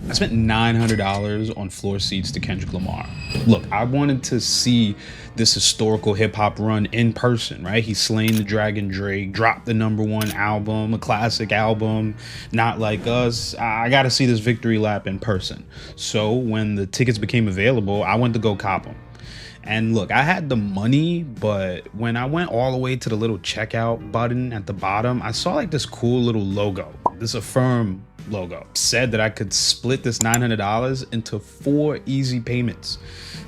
I spent $900 on floor seats to Kendrick Lamar. Look, I wanted to see this historical hip hop run in person, right? He slain the Dragon Drake, dropped the #1 album, a classic album, Not Like Us. I got to see this victory lap in person. So when the tickets became available, I went to go cop them. And look, I had the money, but when I went all the way to the little checkout button at the bottom, I saw like this cool little logo, this Affirm logo. Said that I could split this $900 into 4 easy payments.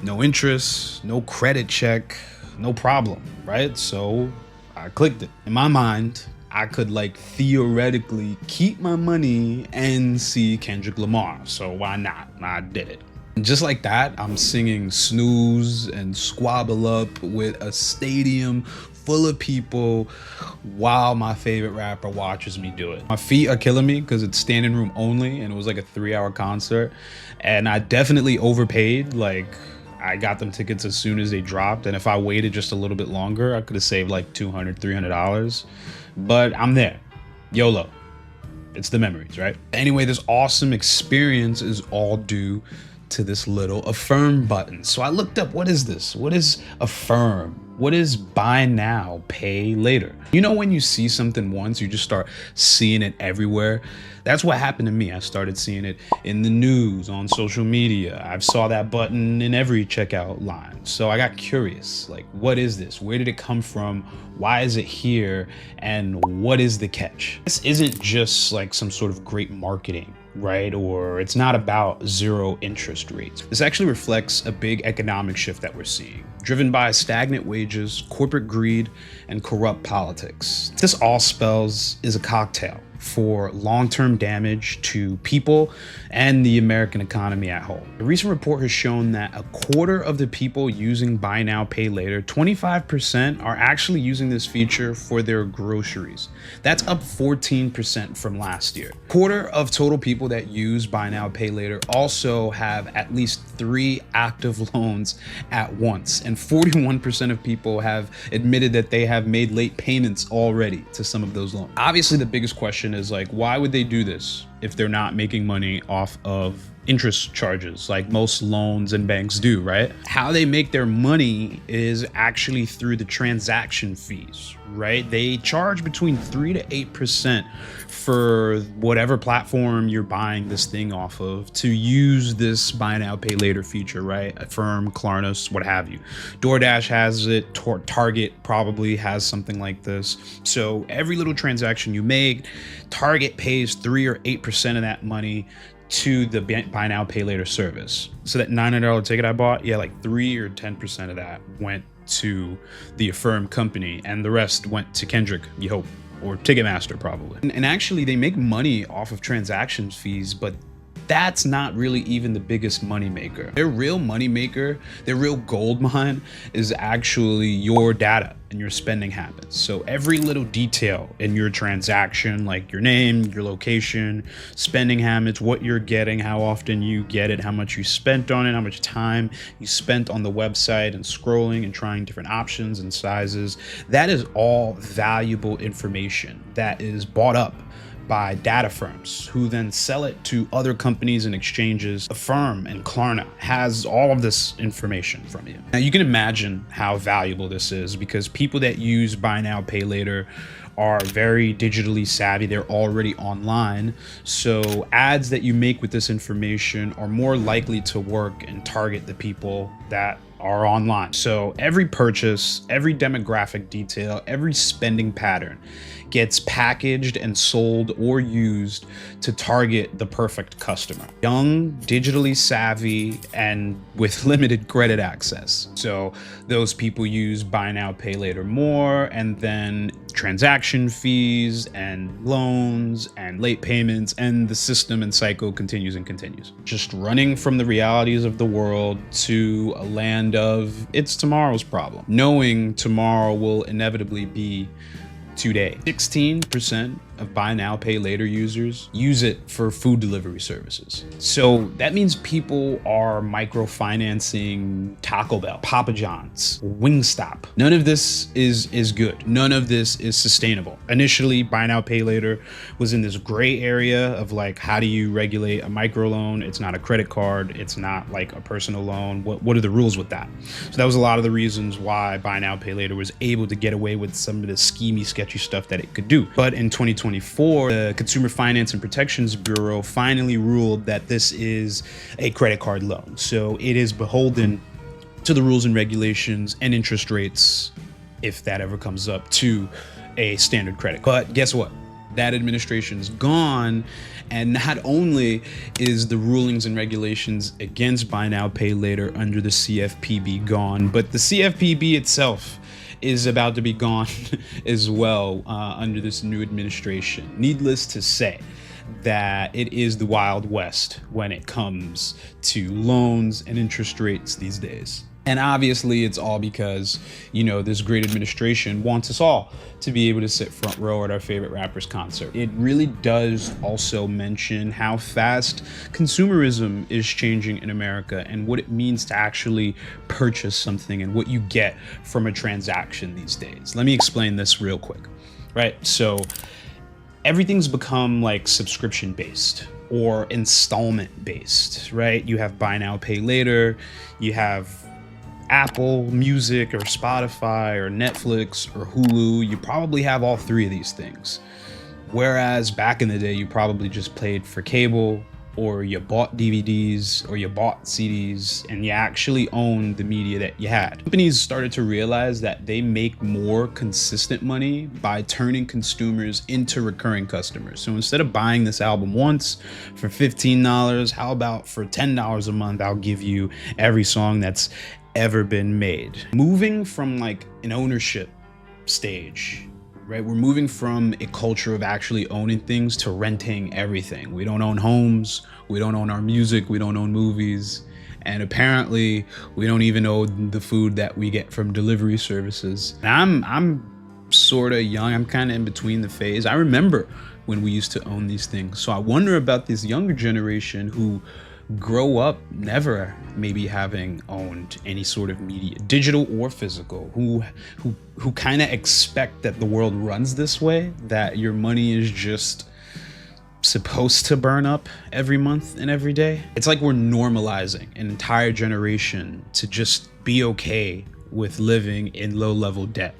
No interest, no credit check, no problem, right? So I clicked it. In my mind, I could like theoretically keep my money and see Kendrick Lamar. So why not? I did it. And just like that, I'm singing Snooze and Squabble Up with a stadium full of people while my favorite rapper watches me do it. My feet are killing me because it's standing room only and it was like a 3-hour concert. And I definitely overpaid. Like, I got them tickets as soon as they dropped. And if I waited just a little bit longer, I could have saved like $200, $300. But I'm there. YOLO. It's the memories, right? Anyway, this awesome experience is all due to this little Affirm button. So I looked up, what is this? What is Affirm? What is buy now, pay later? You know, when you see something once, you just start seeing it everywhere. That's what happened to me. I started seeing it in the news, on social media. I saw that button in every checkout line. So I got curious, like, what is this? Where did it come from? Why is it here? And what is the catch? This isn't just like some sort of great marketing, right? Or it's not about 0 interest rates. This actually reflects a big economic shift that we're seeing, driven by stagnant wages, corporate greed, and corrupt politics. This all spells is a cocktail for long-term damage to people and the American economy at whole. A recent report has shown that a quarter of the people using buy now, pay later, 25% are actually using this feature for their groceries. That's up 14% from last year. Quarter of total people that use buy now, pay later also have at least 3 active loans at once. And 41% of people have admitted that they have made late payments already to some of those loans. Obviously, the biggest question is like, why would they do this if they're not making money off of interest charges like most loans and banks do, right? How they make their money is actually through the transaction fees, right? They charge between 3 to 8% for whatever platform you're buying this thing off of to use this buy now, pay later feature, right? Affirm, Klarna, what have you. DoorDash has it, Target probably has something like this. So every little transaction you make, Target pays 3 or 8% of that money to the buy now, pay later service. So that $900 ticket I bought, yeah, like 3 or 10% of that went to the Affirm company, and the rest went to Kendrick, you hope, or Ticketmaster probably. And actually, they make money off of transactions fees, but that's not really even the biggest money maker. Their real money maker, their real gold mine is actually your data and your spending habits. So every little detail in your transaction, like your name, your location, spending habits, what you're getting, how often you get it, how much you spent on it, how much time you spent on the website and scrolling and trying different options and sizes, that is all valuable information that is bought up by data firms who then sell it to other companies and exchanges. Affirm and Klarna has all of this information from you. Now you can imagine how valuable this is because people that use buy now, pay later are very digitally savvy. They're already online. So ads that you make with this information are more likely to work and target the people that are online. So every purchase, every demographic detail, every spending pattern gets packaged and sold or used to target the perfect customer. Young, digitally savvy, and with limited credit access. So those people use buy now, pay later more, and then transaction fees and loans and late payments, and the system and cycle continues and continues. Just running from the realities of the world to a land of it's tomorrow's problem, knowing tomorrow will inevitably be today. 16% of buy now, pay later users use it for food delivery services. So that means people are microfinancing Taco Bell, Papa John's, Wingstop. None of this is good. None of this is sustainable. Initially, buy now, pay later was in this gray area of like, how do you regulate a microloan? It's not a credit card. It's not like a personal loan. What are the rules with that? So that was a lot of the reasons why buy now, pay later was able to get away with some of the schemy, sketchy stuff that it could do. But in 2024, the Consumer Finance and Protections Bureau finally ruled that this is a credit card loan. So it is beholden to the rules and regulations and interest rates, if that ever comes up, to a standard credit. But guess what? That administration is gone, and not only is the rulings and regulations against buy now, pay later under the CFPB gone, but the CFPB itself is about to be gone as well under this new administration. Needless to say that it is the Wild West when it comes to loans and interest rates these days. And obviously it's all because, you know, this great administration wants us all to be able to sit front row at our favorite rapper's concert. It really does also mention how fast consumerism is changing in America and what it means to actually purchase something and what you get from a transaction these days. Let me explain this real quick, right? So everything's become like subscription based or installment based, right? You have buy now, pay later, you have Apple Music or Spotify or Netflix or Hulu. You probably have all three of these things. Whereas back in the day, you probably just paid for cable, or you bought DVDs, or you bought CDs, and you actually owned the media that you had. Companies started to realize that they make more consistent money by turning consumers into recurring customers. So instead of buying this album once for $15, how about for $10 a month, I'll give you every song that's ever been made. Moving from like an ownership stage, right? We're moving from a culture of actually owning things to renting everything. We don't own homes, we don't own our music, we don't own movies, and apparently we don't even own the food that we get from delivery services. And I'm sort of young, I'm kind of in between the phase. I remember when we used to own these things. So I wonder about this younger generation who grow up never maybe having owned any sort of media, digital or physical, who kind of expect that the world runs this way, that your money is just supposed to burn up every month and every day. It's like we're normalizing an entire generation to just be okay with living in low-level debt,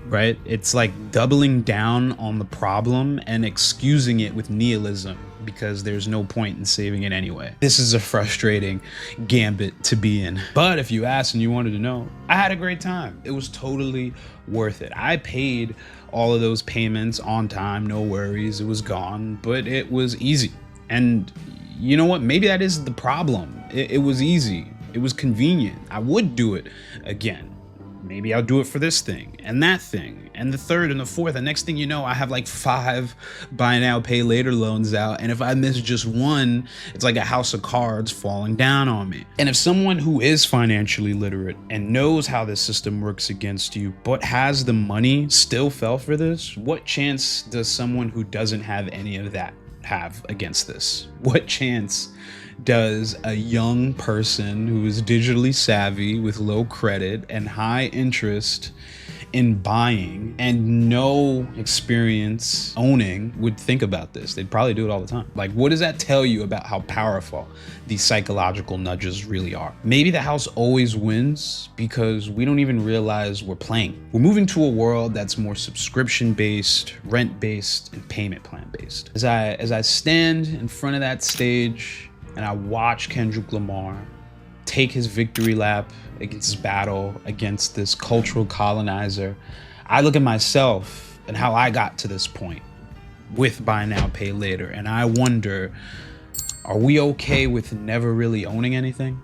right? It's like doubling down on the problem and excusing it with nihilism because there's no point in saving it anyway. This is a frustrating gambit to be in. But if you asked and you wanted to know, I had a great time. It was totally worth it. I paid all of those payments on time, no worries, it was gone, but it was easy. And you know what? Maybe that is the problem. It was easy. It was convenient. I would do it again. Maybe I'll do it for this thing and that thing and the third and the fourth. And next thing you know, I have like 5 buy now, pay later loans out. And if I miss just one, it's like a house of cards falling down on me. And if someone who is financially literate and knows how this system works against you, but has the money, still fell for this, what chance does someone who doesn't have any of that have against this? What chance does a young person who is digitally savvy with low credit and high interest in buying and no experience owning would think about this? They'd probably do it all the time. Like, what does that tell you about how powerful these psychological nudges really are? Maybe the house always wins because we don't even realize we're playing. We're moving to a world that's more subscription-based, rent-based, and payment plan-based. As I stand in front of that stage and I watch Kendrick Lamar take his victory lap against his battle against this cultural colonizer, I look at myself and how I got to this point with buy now, pay later, and I wonder, are we okay with never really owning anything?